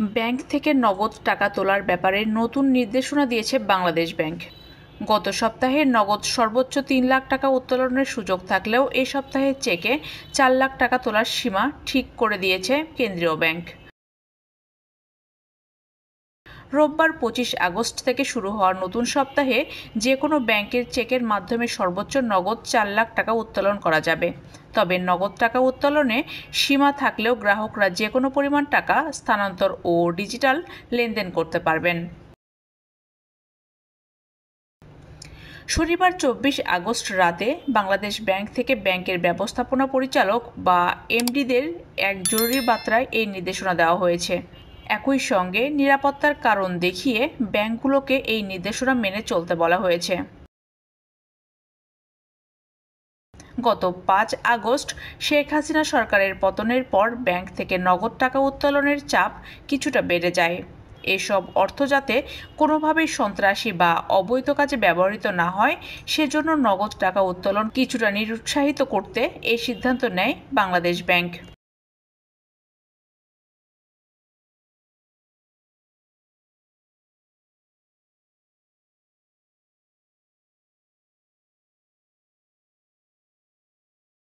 Bank থেকে নগদ টাকা তোলার ব্যাপারে নতুন নির্দেশনা দিয়েছে বাংলাদেশ ব্যাংক। গত সপ্তাহে নগদ সর্বোচ্চ ৩ লাখ টাকা উত্তোলনের সুযোগ থাকলেও এ সপ্তাহে চেকে ৪ লাখ টাকা তোলার সীমা ঠিক করে দিয়েছে কেন্দ্রীয় ব্যাংক। রোববার ২৫ আগস্ট থেকে শুরু হওয়ার নতুন সপ্তাহে যে কোনো ব্যাংকের চেকের মাধ্যমে সর্বোচ্চ নগদ ৪ লাখ টাকা উত্তোলন করা যাবে। তবে নগদ টাকা উত্তোলনে সীমা থাকলেও গ্রাহকরা যে কোনো পরিমাণ টাকা স্থানান্তর ও ডিজিটাল লেনদেন করতে পারবেন। শনিবার ২৪ আগস্ট রাতে বাংলাদেশ ব্যাংক থেকে ব্যাংকের ব্যবস্থাপনা পরিচালক বা এমডিদের এক জরুরি বার্তায় এই নির্দেশনা দেওয়া হয়েছে। একই সঙ্গে নিরাপত্তার কারণ দেখিয়ে ব্যাংকগুলোকে এই নির্দেশনা মেনে চলতে বলা হয়েছে। গত ৫ আগস্ট শেখ হাসিনা সরকারের পতনের পর ব্যাংক থেকে নগদ টাকা উত্তোলনের চাপ কিছুটা বেড়ে যায়। এসব অর্থ যাতে কোনোভাবেই সন্ত্রাসী বা অবৈধ কাজে ব্যবহৃত না হয়, সেজন্য নগদ টাকা উত্তোলন কিছুটা নিরুৎসাহিত করতে এই সিদ্ধান্ত নেয় বাংলাদেশ ব্যাংক।